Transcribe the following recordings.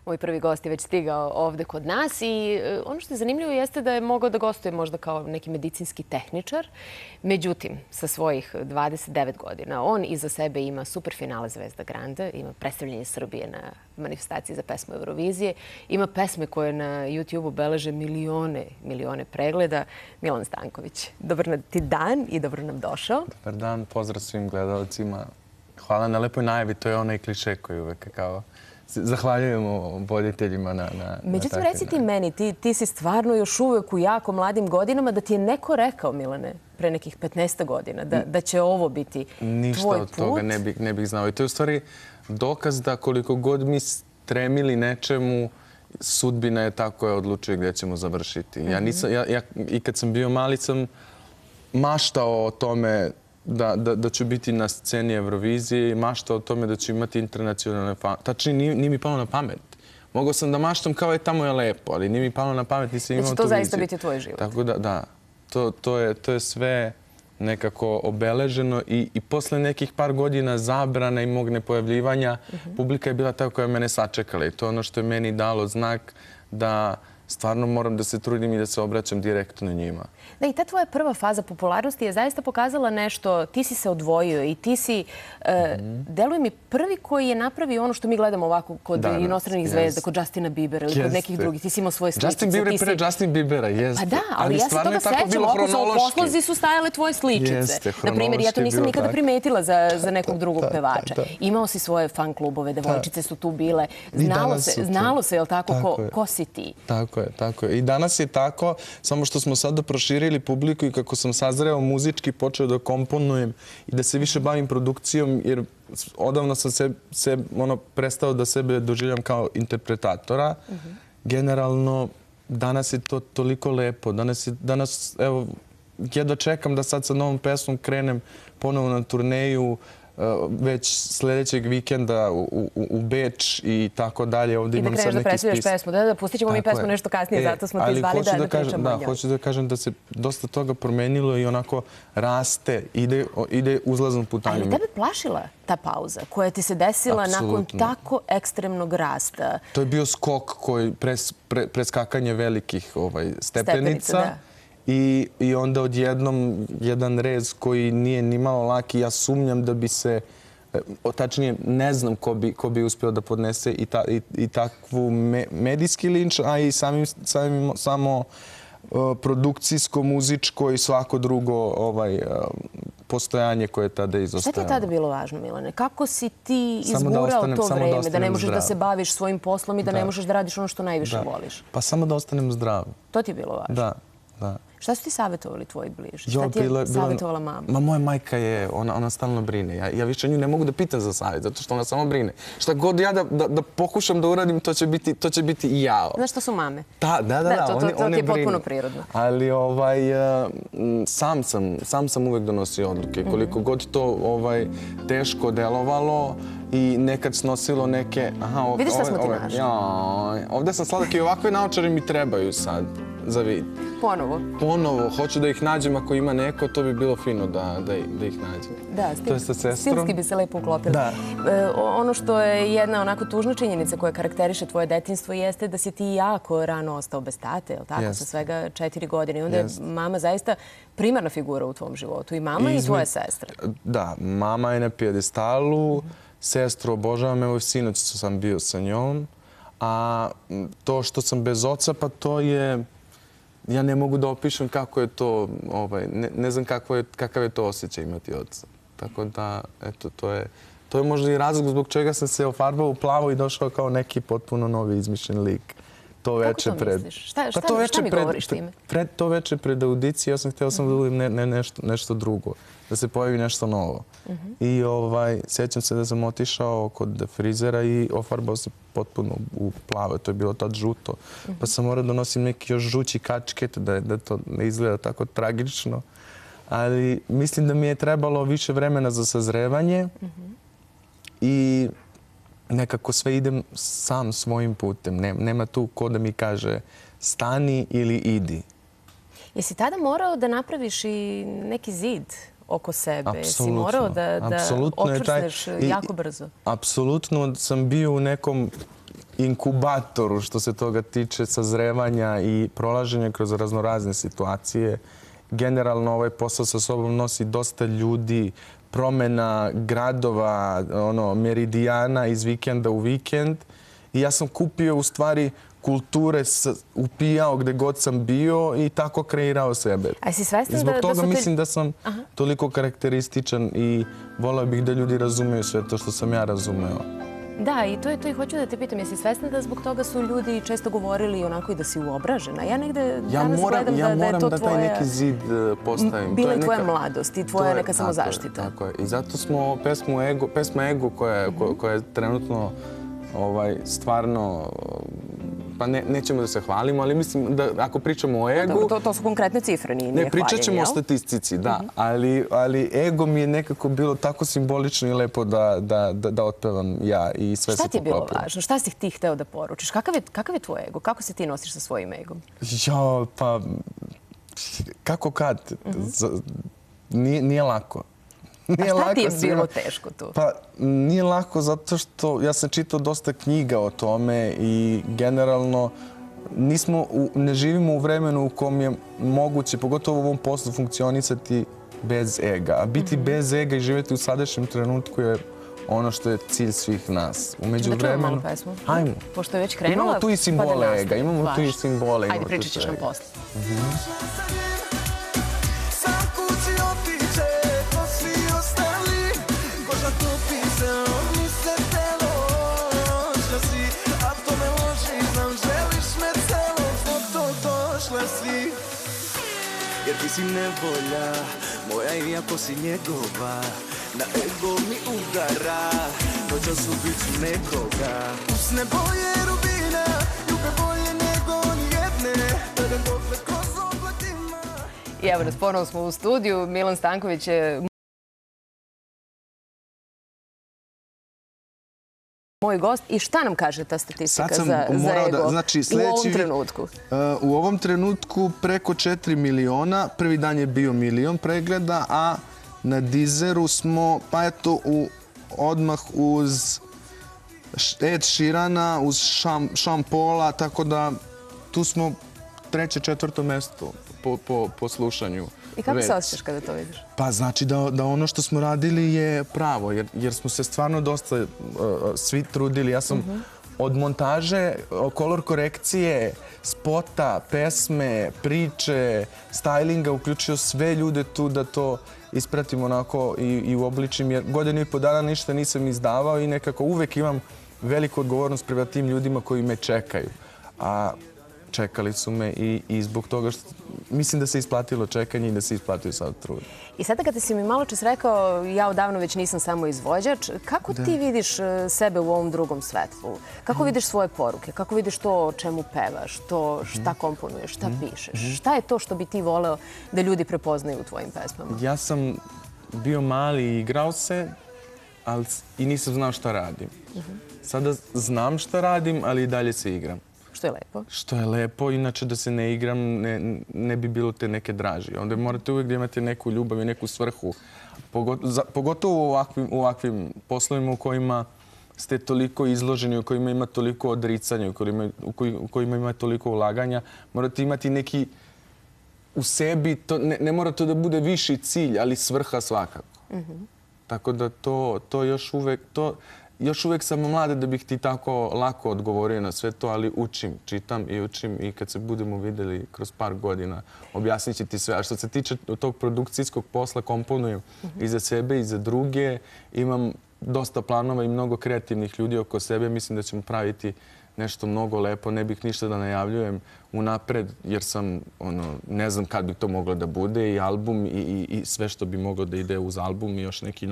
Moj prvi gost je već stigao ovde kod nas i ono što je zanimljivo jeste da je mogao da gostuje možda kao neki medicinski tehničar. Međutim, sa svojih 29 godina, on iza sebe ima super finale Zvezda Granda, ima predstavljanje Srbije na manifestaciji za pesmu Eurovizije, ima pesme koje na YouTube-u beleže milione pregleda. Milan Stanković, dobar ti dan i dobro nam došao. Dobar dan, pozdrav svim gledalcima. Hvala na lepoj najavi, to je onaj kliše koji uvek kao... Zahvaljujemo voditeljima na Međutim, reci ti meni, ti si stvarno još uvek u jako mladim godinama, da ti je neko rekao, Milane, pre nekih 15 godina, da će ovo biti tvoj put? Ništa od toga ne bih znao. I to je u stvari dokaz da koliko god mi stremili nečemu, sudbina je ta koja odlučuje gdje ćemo završiti. I kad sam bio mali sam maštao o tome da ću biti na sceni Eurovizije i maštao o tome da ću imati internacionalne fan. Tačnije, nije mi palo na pamet. Mogao sam da maštam kao je tamo je lepo, ali nije mi palo na pamet, nisam imao tu viziju. Da će to zaista biti tvoj život. Tako da. To je sve nekako obeleženo i posle nekih par godina zabrana i mog nepojavljivanja, publika je bila ta koja je mene sačekala i to je ono što je meni dalo znak da stvarno moram da se trudim i da se obraćam direktno njima. Da, i ta tvoja prva faza popularnosti je zaista pokazala nešto. Ti si se odvojio i ti si, deluje mi, prvi koji je napravio ono što mi gledamo ovako kod inostranih zvezda, kod Justina Biebera ili kod nekih drugih. Ti si imao svoje sličice. Justin Bieber je pre Justin Biebera, jeste. Pa da, ali ja se toga sećam. Ovako u poslozi su stajale tvoje sličice. Naprimjer, ja to nisam nikada primetila za nekog drugog pevača. Imao si svoje fan klubove, devojčice su tu bile. Znalo se, je li tako, ko si ti? Tako je. I danas je tako, samo što smo sada proširili publiku i kako sam sazreo muzički, počeo da komponujem i da se više bavim produkcijom, jer odavno sam prestao da sebe doživljam kao interpretatora. Generalno, danas je to toliko lepo. Danas, evo, jedva čekam da sad sa novom pesmom krenem ponovo na turneju, već sljedećeg vikenda u Beč i tako dalje. Ovdje imam sad neki spis. I da kreneš da predstavljaš pesmu. Da, pustit ćemo mi pesmu nešto kasnije, zato smo ti zvali da pričamo o njoj. Hoću da kažem da se dosta toga promenilo i onako raste, ide uzlaznom putanjom. Ali tebe plašila ta pauza koja ti se desila nakon tako ekstremnog rasta? To je bio skok koji preskakanje velikih stepenica. I onda odjednom jedan rez koji nije ni malo laki. Ja sumnjam da bi se, tačnije ne znam ko bi uspio da podnese i takvu medijski linč, a i samo produkcijsko, muzičko i svako drugo postojanje koje je tada izostajalo. Šta ti je tada bilo važno, Milane? Kako si ti izgurao to vreme, da ne možeš da se baviš svojim poslom i da ne možeš da radiš ono što najviše voliš? Pa samo da ostanem zdrav. To ti je bilo važno? Da. Šta su ti savjetovali tvoji bliži? Šta ti je savjetovala mama? Moja majka je, ona stalno brine. Ja više nju ne mogu da pitam za savjet, zato što ona samo brine. Šta god ja da pokušam da uradim, to će biti i jao. Znaš što su mame? Da, to ti je potpuno prirodno. Ali sam sam uvek donosio odluke. Koliko god to teško delovalo i nekad snosilo neke... Vidiš šta smo ti našli? Ovdje sam sladak i ovakve naočare mi trebaju sad za vid. Ponovo. Hoću da ih nađem ako ima neko, to bi bilo fino da ih nađem. Da, to je sa sestrom. Stilski bi se lepo uklopili. Ono što je jedna onako tužna činjenica koja karakteriše tvoje detinjstvo jeste da si ti jako rano ostao bez tate, je li tako? Sa svega 4 godine. I onda je mama zaista primarna figura u tvom životu. I mama i tvoja sestra. Da, mama je na pijedestalu, sestru obožavam, evo sinoć sam bio sa njom. A to što sam bez oca, pa to je... Ja ne mogu da opišem kako je to, ne znam kakav je to osjećaj imati oca. Tako da, eto, to je možda i razlog zbog čega sam se ofarbao u plavo i došao kao neki potpuno novi izmišljen lik. Kako to misliš? Šta mi govoriš time? To večer pred audicije ja sam htio da budem nešto drugo, da se pojavi nešto novo. I sjećam se da sam otišao kod frizera i ofarbao se potpuno u plavo. To je bilo tad žuto. Pa sam morao da nosim neki još žući kačket da to ne izgleda tako tragično. Ali mislim da mi je trebalo više vremena za sazrevanje i nekako sve idem sam svojim putem. Nema tu ko da mi kaže stani ili idi. Jesi tada morao da napraviš i neki zid oko sebe? Jesi morao da očvrsneš jako brzo? Apsolutno sam bio u nekom inkubatoru što se toga tiče sazrevanja i prolaženja kroz raznorazne situacije. Generalno ovaj posao sa sobom nosi dosta ljudi, promena gradova, meridijana iz vikenda u vikend. I ja sam kupio u stvari kulture, upijao gde god sam bio i tako kreirao sebe. A si svestan I zbog toga mislim da sam toliko karakterističan i voleo bih da ljudi razumeju sve to što sam ja razumeo. Da, i to i hoću da te pitam, jesi svesna da zbog toga su ljudi često govorili onako i da si uobražena? Ja negde danas gledam da je to tvoja... Ja moram da taj neki zid postavim. Bila je tvoja mladost i tvoja neka samozaštita. Tako je. I zato smo pesma Ego koja je trenutno stvarno... Pa nećemo da se hvalimo, ali mislim da ako pričamo o egu... To su konkretne cifre, nije hvaljenje, jel? Ne, pričat ćemo o statistici, da. Ali ego mi je nekako bilo tako simbolično i lepo da otpevam ja i sve se poklopilo. Šta ti je bilo važno? Šta si ti hteo da poručiš? Kakav je tvoj ego? Kako se ti nosiš sa svojim egom? Ja, pa... Kako kad? Nije lako. A šta ti je bilo teško tu? Pa nije lako zato što ja sam čitao dosta knjiga o tome i generalno ne živimo u vremenu u kom je moguće, pogotovo u ovom poslu, funkcionisati bez ega. A biti bez ega i živjeti u sadašnjem trenutku je ono što je cilj svih nas. Ćemo da čujemo malu pesmu? Hajmo. Pošto je već krenula, imamo tu i simbole ega. Imamo tu i simbole. Ajde, pričat ćeš nam posle. Jer ti si nevolja moja iako si njegova, na ego mi udara, noćas ubiću nekoga. Usne boje rubina, ljube bolje nego nijedne, tebe pogled kroz oblatima. I evo nas, ponovo smo u studiju. Milan Stanković je moj gost. I šta nam kaže ta statistika za ego u ovom trenutku? U ovom trenutku preko 4 miliona. Prvi dan je bio 1 milion pregleda, a na Deezeru smo, pa eto, odmah uz Ed Sheerana, uz Sean Paula, tako da tu smo 3., 4. mesto po slušanju. I kako se osjećaš kada to vidiš? Pa znači da ono što smo radili je pravo, jer smo se stvarno dosta svi trudili. Ja sam od montaže, kolor korekcije, spota, pesme, priče, stylinga uključio sve ljude tu da to ispratim onako i uobličim, jer 1.5 godina ništa nisam izdavao i nekako uvek imam veliku odgovornost prema tim ljudima koji me čekaju. A čekali su me i zbog toga što mislim da se isplatilo čekanje i da se isplatio sad trud. I sada kada si mi malo čas rekao, ja odavno već nisam samo izvođač, kako ti vidiš sebe u ovom drugom svetlu? Kako vidiš svoje poruke? Kako vidiš to o čemu pevaš? To šta komponuješ? Šta pišeš? Šta je to što bi ti voleo da ljudi prepoznaju u tvojim pesmama? Ja sam bio mali i igrao se i nisam znao šta radim. Sada znam šta radim, ali i dalje se igram. Što je lepo. Što je lepo, inače da se ne igram ne bi bilo te neke draži. Onda morate uvijek da imate neku ljubav i neku svrhu. Pogotovo u ovakvim poslovima u kojima ste toliko izloženi, u kojima ima toliko odricanja, u kojima ima toliko ulaganja. Morate imati neki u sebi, ne mora to da bude viši cilj, ali svrha svakako. Tako da to još uvek sam mlada da bih ti tako lako odgovorio na sve to, ali čitam i kad se budemo videli kroz par godina, objasnit će ti sve. A što se tiče tog produkcijskog posla, komponujem i za sebe i za druge. Imam dosta planova i mnogo kreativnih ljudi oko sebe. Mislim da ćemo praviti nešto mnogo lepo. Ne bih ništa da najavljujem unapred, jer sam, ne znam kad bi to moglo da bude, i album i sve što bi moglo da ide uz album i još neki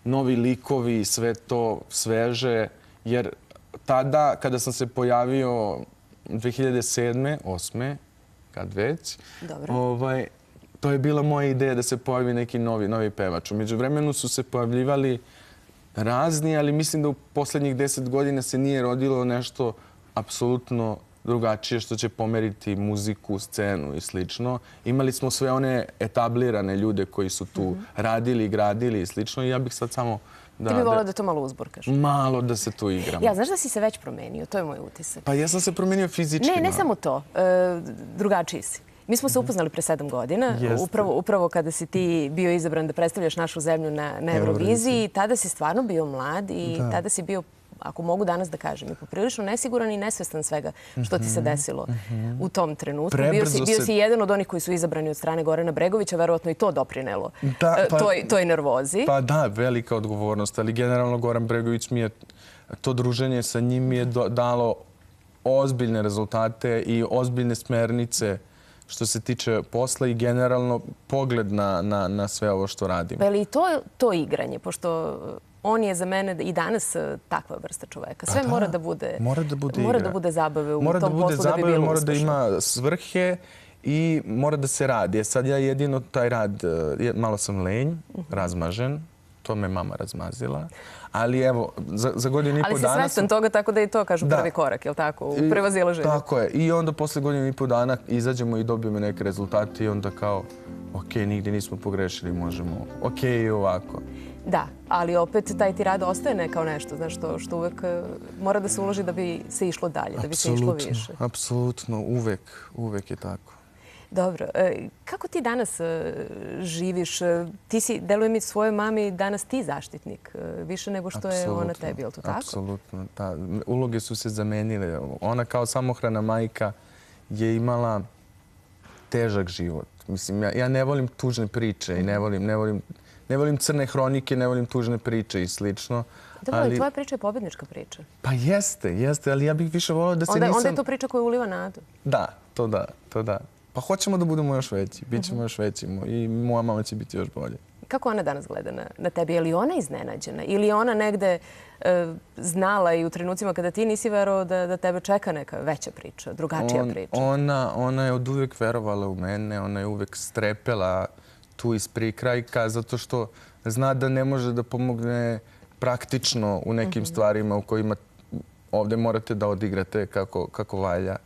novi likovi, sve to sveže, jer tada, kada sam se pojavio 2007. 2008. kad već, to je bila moja ideja da se pojavi neki novi pevač. Umeđu vremenu su se pojavljivali razni, ali mislim da u poslednjih 10 godina se nije rodilo nešto apsolutno drugačije što će pomeriti muziku, scenu i slično. Imali smo sve one etablirane ljude koji su tu radili i gradili i slično i ja bih sad samo Ti bi volao da to malo uzburkaš. Malo da se tu igramo. Ja, znaš da si se već promenio? To je moj utisak. Pa ja sam se promenio fizički. Ne malo. samo to. Drugačiji si. Mi smo se upoznali pre 7 godina, Jeste. upravo kada si ti bio izabran da predstavljaš našu zemlju na Euroviziji. Tada si stvarno bio mlad i tada si bio, ako mogu danas da kažem, i poprilično nesiguran i nesvestan svega što ti se desilo u tom trenutku. Bio si jedan od onih koji su izabrani od strane Gorana Bregovića, verovatno i to doprinelo toj nervozi. Pa da, velika odgovornost, ali generalno Goran Bregović mi je, to druženje sa njim mi je dalo ozbiljne rezultate i ozbiljne smernice što se tiče posla i generalno pogled na sve ovo što radim. Pa je li i to igranje, pošto on je za mene i danas takva vrsta čoveka. Sve mora da bude zabave u tom poslu da bi bilo uspešno. Mora da ima svrhe i mora da se radi. Sad ja jedino taj rad, malo sam lenj, razmažen, to me mama razmazila. Ali evo, za godinu i po dana... Ali si svestan toga, tako da i to kažu prvi korak, je li tako? U prevazilaženju. Tako je. I onda posle godinu i po dana izađemo i dobijemo neke rezultate i onda kao, ok, nigdje nismo pogrešili, možemo, ok, i ovako. Da, ali opet taj ti rad ostaje kao nešto, znaš, što uvek mora da se uloži da bi se išlo dalje, da bi se išlo više. Apsolutno, uvek je tako. Dobro. Kako ti danas živiš? Ti si, deluje mi svojoj mami, danas ti zaštitnik, više nego što je ona tebi, je li to tako? Apsolutno. Uloge su se zamenile. Ona kao samohrana majka je imala težak život. Mislim, ja ne volim tužne priče i ne volim crne hronike, ne volim tužne priče i slično. Dobro, ali tvoja priča je pobednička priča. Pa jeste, ali ja bih više volao da se nisam... Onda je to priča koja uliva nadu. Da, to da. Pa hoćemo da budemo još veći, bit ćemo još veći i moja mama će biti još bolje. Kako ona danas gleda na tebi? Je li ona iznenađena? Ili je ona negde znala i u trenucima kada ti nisi verovao da tebe čeka neka veća priča, drugačija priča? Ona je od uvijek verovala u mene, ona je uvijek strepela tu iz prikrajka zato što zna da ne može da pomogne praktično u nekim stvarima u kojima ovdje morate da odigrate kako valja.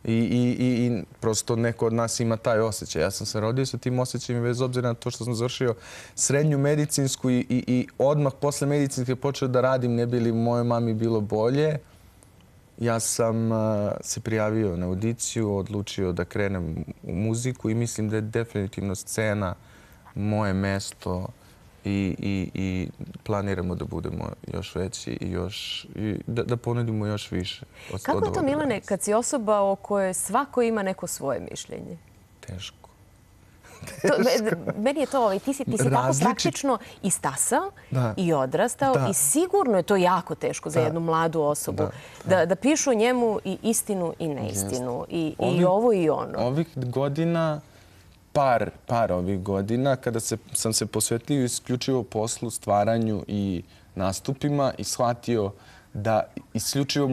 I prosto neko od nas ima taj osjećaj. Ja sam se rodio sa tim osjećajem bez obzira na to što sam završio srednju medicinsku i odmah posle medicinske počeo da radim ne bi li mojoj mami bilo bolje. Ja sam se prijavio na audiciju, odlučio da krenem u muziku i mislim da je definitivno scena moje mesto i planiramo da budemo još veći i da ponudimo još više. Kako je to, Milane, kad si osoba o kojoj svako ima neko svoje mišljenje? Teško. Meni je to, ti si tako praktično i stasao i odrastao i sigurno je to jako teško za jednu mladu osobu da pišu o njemu i istinu i neistinu i ovo i ono. Ovih godina, par ovih godina, kada sam se posvetio isključivo poslu, stvaranju i nastupima i shvatio da isključivo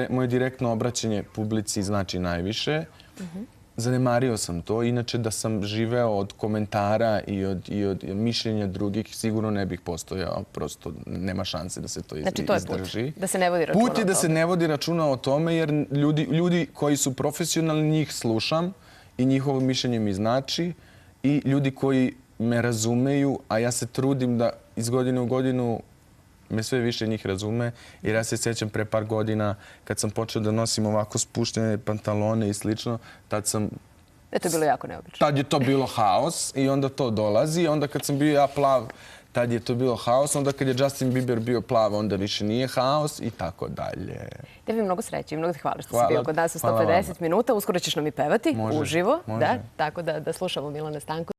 moje direktno obraćanje publici znači najviše, zanemario sam to. Inače, da sam živeo od komentara i od mišljenja drugih, sigurno ne bih postojao. Prosto nema šanse da se to izdrži. Znači, to je put. Da se ne vodi računa o tome. Put je da se ne vodi računa o tome, jer ljudi koji su profesionalni, njih slušam i njihovo mišljenje mi znači. I ljudi koji me razumeju, a ja se trudim da iz godine u godinu me sve više njih razume. Jer ja se sjećam pre par godina kad sam počeo da nosim ovako spuštene pantalone i slično, tad sam... To je bilo jako neobično. Tad je to bilo haos i onda to dolazi. Onda kad sam bio ja plav, tad je to bilo haos. Onda kad je Justin Bieber bio plav, onda više nije haos i tako dalje. Tebi mnogo sreće i mnogo ti hvala što si bio kod nas u 150 minuta. Uskoro ćeš nam i pevati uživo. Tako da slušamo Milana Stankovića.